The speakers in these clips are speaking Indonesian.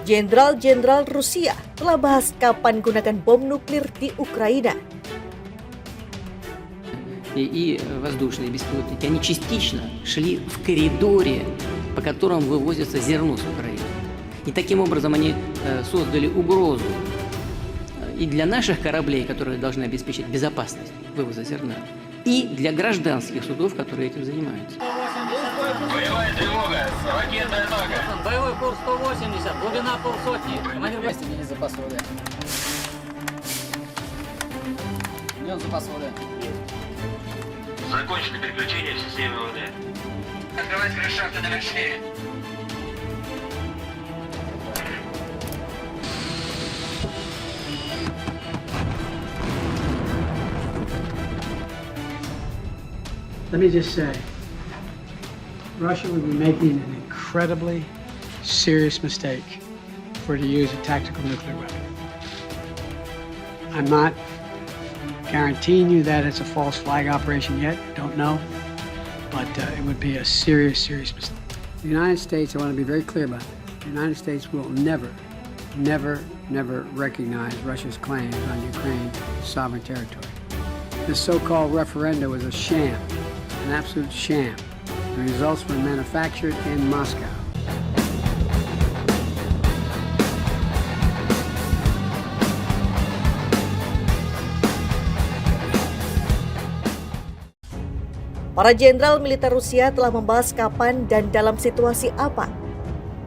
Jenderal-jenderal Rusia telah bahas kapan gunakan bom nuklir di Ukraina. И воздушные беспилотники, они частично шли в коридоре, по которому вывозится зерно с Украины. И таким образом они создали угрозу и для наших кораблей, которые должны обеспечить безопасность вывоза зерна, и для гражданских судов, которые этим занимаются. Боевая тревога, ракетная атака. Боевой курс 180, глубина полсотни. Командир власти, мне запас воды. Идем запас воды. Закончили переключение в системе ВВД. Открывать крышу шахты номер 4. Let me just say, Russia would be making an incredibly serious mistake for it to use a tactical nuclear weapon. I'm not guaranteeing you that it's a false flag operation yet, don't know, but it would be a serious, serious mistake. The United States, I want to be very clear about this, the United States will never, never, never recognize Russia's claims on Ukraine's sovereign territory. This so-called referenda was a sham, an absolute sham. The results were manufactured in Moscow. Para jenderal militer Rusia telah membahas kapan dan dalam situasi apa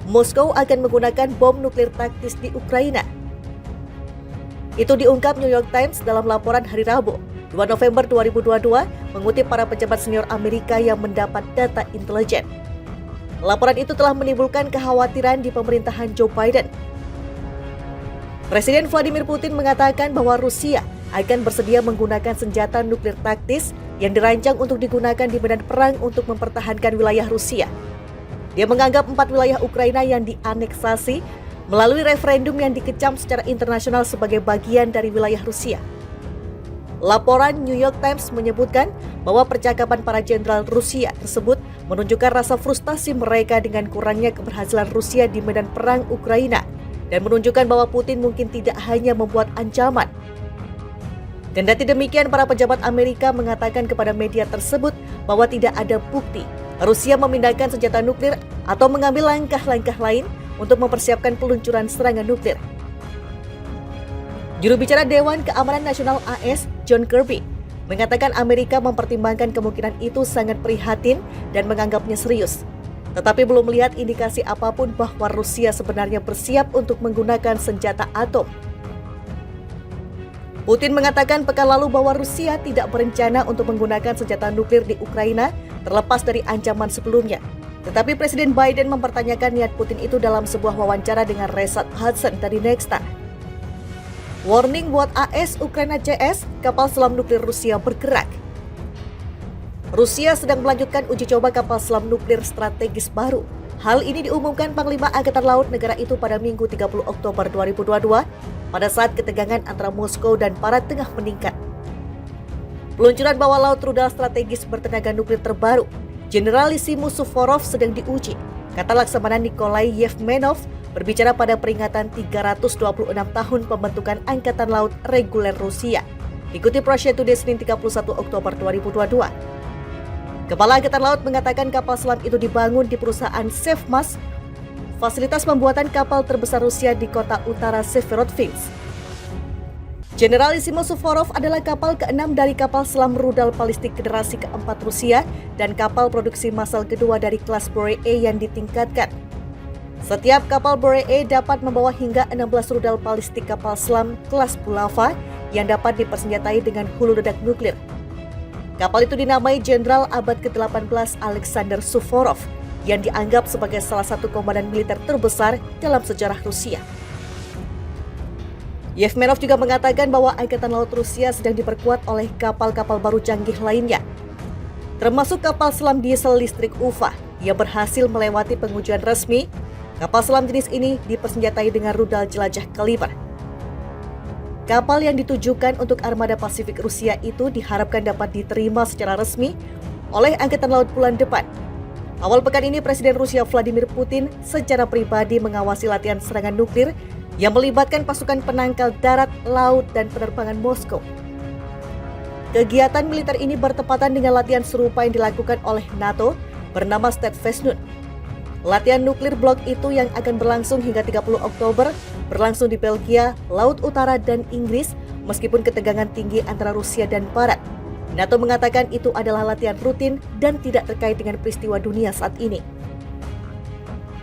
Moskow akan menggunakan bom nuklir taktis di Ukraina. Itu diungkap New York Times dalam laporan hari Rabu, 2 November 2022, mengutip para pejabat senior Amerika yang mendapat data intelijen. Laporan itu telah menimbulkan kekhawatiran di pemerintahan Joe Biden. Presiden Vladimir Putin mengatakan bahwa Rusia akan bersedia menggunakan senjata nuklir taktis yang dirancang untuk digunakan di medan perang untuk mempertahankan wilayah Rusia. Dia menganggap 4 wilayah Ukraina yang dianeksasi melalui referendum yang dikecam secara internasional sebagai bagian dari wilayah Rusia. Laporan New York Times menyebutkan bahwa percakapan para jenderal Rusia tersebut menunjukkan rasa frustasi mereka dengan kurangnya keberhasilan Rusia di medan perang Ukraina dan menunjukkan bahwa Putin mungkin tidak hanya membuat ancaman. Kendati demikian, para pejabat Amerika mengatakan kepada media tersebut bahwa tidak ada bukti Rusia memindahkan senjata nuklir atau mengambil langkah-langkah lain untuk mempersiapkan peluncuran serangan nuklir. Juru bicara Dewan Keamanan Nasional AS, John Kirby, mengatakan Amerika mempertimbangkan kemungkinan itu sangat prihatin dan menganggapnya serius, tetapi belum melihat indikasi apapun bahwa Rusia sebenarnya bersiap untuk menggunakan senjata atom. Putin mengatakan pekan lalu bahwa Rusia tidak berencana untuk menggunakan senjata nuklir di Ukraina terlepas dari ancaman sebelumnya. Tetapi Presiden Biden mempertanyakan niat Putin itu dalam sebuah wawancara dengan Resat Hudson dari Nexstar. Warning buat AS Ukraina CS, kapal selam nuklir Rusia bergerak. Rusia sedang melanjutkan uji coba kapal selam nuklir strategis baru. Hal ini diumumkan Panglima Angkatan Laut negara itu pada Minggu 30 Oktober 2022 pada saat ketegangan antara Moskow dan Barat Tengah meningkat. Peluncuran bawah laut rudal strategis bertenaga nuklir terbaru, Generalissimo Suvorov sedang diuji, kata Laksamana Nikolai Yevmenov berbicara pada peringatan 326 tahun pembentukan Angkatan Laut Reguler Rusia. Dikutip Russia Today Senin 31 Oktober 2022. Kepala Angkatan Laut mengatakan kapal selam itu dibangun di perusahaan Sevmas, fasilitas pembuatan kapal terbesar Rusia di kota utara Severodvinsk. Generalissimo Suvorov adalah kapal ke-6 dari kapal selam rudal balistik generasi ke-4 Rusia dan kapal produksi massal kedua dari kelas Boree yang ditingkatkan. Setiap kapal Boree dapat membawa hingga 16 rudal balistik kapal selam kelas Bulava yang dapat dipersenjatai dengan hulu ledak nuklir. Kapal itu dinamai Jenderal abad ke-18 Alexander Suvorov yang dianggap sebagai salah satu komandan militer terbesar dalam sejarah Rusia. Yevmenov juga mengatakan bahwa Angkatan Laut Rusia sedang diperkuat oleh kapal-kapal baru canggih lainnya, termasuk kapal selam diesel listrik UVA yang berhasil melewati pengujian resmi. Kapal selam jenis ini dipersenjatai dengan rudal jelajah kaliber. Kapal yang ditujukan untuk armada Pasifik Rusia itu diharapkan dapat diterima secara resmi oleh Angkatan Laut bulan depan. Awal pekan ini Presiden Rusia Vladimir Putin secara pribadi mengawasi latihan serangan nuklir yang melibatkan pasukan penangkal darat, laut, dan penerbangan Moskow. Kegiatan militer ini bertepatan dengan latihan serupa yang dilakukan oleh NATO bernama Stadfestnut. Latihan nuklir blok itu yang akan berlangsung hingga 30 Oktober berlangsung di Belgia, Laut Utara, dan Inggris meskipun ketegangan tinggi antara Rusia dan Barat. NATO mengatakan itu adalah latihan rutin dan tidak terkait dengan peristiwa dunia saat ini.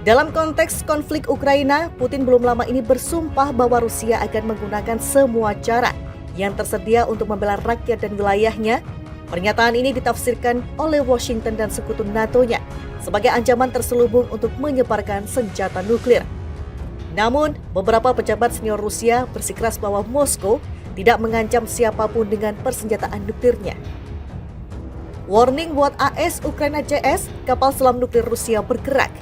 Dalam konteks konflik Ukraina, Putin belum lama ini bersumpah bahwa Rusia akan menggunakan semua cara yang tersedia untuk membela rakyat dan wilayahnya. Pernyataan ini ditafsirkan oleh Washington dan sekutu NATO-nya sebagai ancaman terselubung untuk menyebarkan senjata nuklir. Namun, beberapa pejabat senior Rusia bersikeras bahwa Moskow tidak mengancam siapapun dengan persenjataan nuklirnya. Warning buat AS Ukraina CS, kapal selam nuklir Rusia bergerak.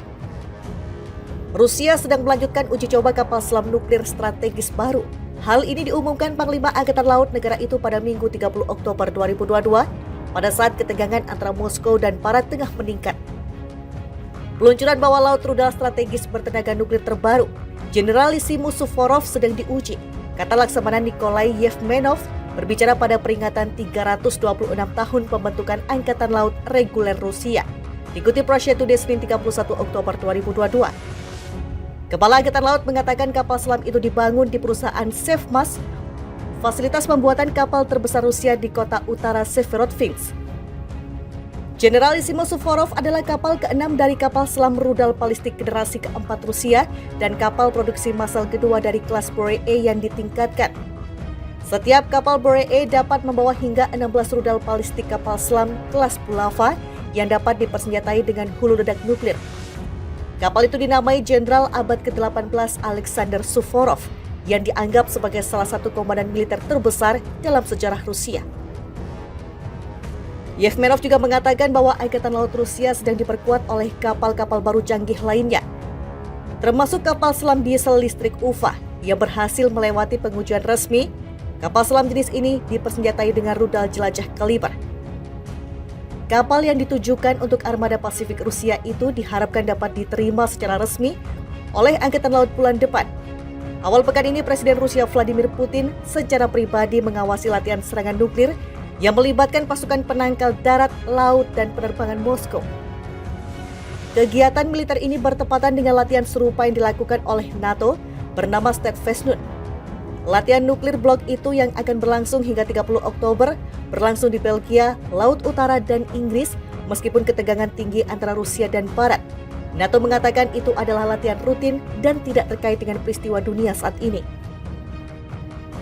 Rusia sedang melanjutkan uji coba kapal selam nuklir strategis baru. Hal ini diumumkan Panglima Angkatan Laut negara itu pada Minggu 30 Oktober 2022 pada saat ketegangan antara Moskow dan Barat tengah meningkat. Peluncuran bawah laut rudal strategis bertenaga nuklir terbaru, Generalissimo Suvorov sedang diuji, kata Laksamana Nikolai Yevmenov berbicara pada peringatan 326 tahun pembentukan Angkatan Laut Reguler Rusia. Dikutip Russia Today Senin 31 Oktober 2022. Kepala Angkatan Laut mengatakan kapal selam itu dibangun di perusahaan Sevmas, fasilitas pembuatan kapal terbesar Rusia di kota utara Severodvinsk. Generalissimo Suvorov adalah kapal ke-6 dari kapal selam rudal balistik generasi keempat Rusia dan kapal produksi massal kedua dari kelas Boree yang ditingkatkan. Setiap kapal Boree dapat membawa hingga 16 rudal balistik kapal selam kelas Bulava yang dapat dipersenjatai dengan hulu ledak nuklir. Kapal itu dinamai Jenderal abad ke-18 Alexander Suvorov yang dianggap sebagai salah satu komandan militer terbesar dalam sejarah Rusia. Yevmenov juga mengatakan bahwa Angkatan Laut Rusia sedang diperkuat oleh kapal-kapal baru canggih lainnya, termasuk kapal selam diesel listrik UVA yang berhasil melewati pengujian resmi. Kapal selam jenis ini dipersenjatai dengan rudal jelajah kaliber. Kapal yang ditujukan untuk armada Pasifik Rusia itu diharapkan dapat diterima secara resmi oleh Angkatan Laut bulan depan. Awal pekan ini Presiden Rusia Vladimir Putin secara pribadi mengawasi latihan serangan nuklir yang melibatkan pasukan penangkal darat, laut, dan penerbangan Moskow. Kegiatan militer ini bertepatan dengan latihan serupa yang dilakukan oleh NATO bernama Stadfestnut. Latihan nuklir blok itu yang akan berlangsung hingga 30 Oktober berlangsung di Belgia, Laut Utara, dan Inggris meskipun ketegangan tinggi antara Rusia dan Barat. NATO mengatakan itu adalah latihan rutin dan tidak terkait dengan peristiwa dunia saat ini.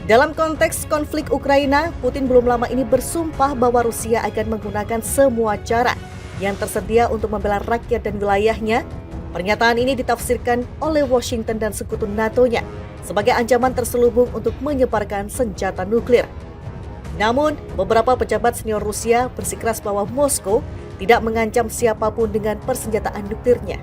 Dalam konteks konflik Ukraina, Putin belum lama ini bersumpah bahwa Rusia akan menggunakan semua cara yang tersedia untuk membela rakyat dan wilayahnya. Pernyataan ini ditafsirkan oleh Washington dan sekutu NATO-nya sebagai ancaman terselubung untuk menyebarkan senjata nuklir. Namun, beberapa pejabat senior Rusia bersikeras bahwa Moskow tidak mengancam siapapun dengan persenjataan nuklirnya.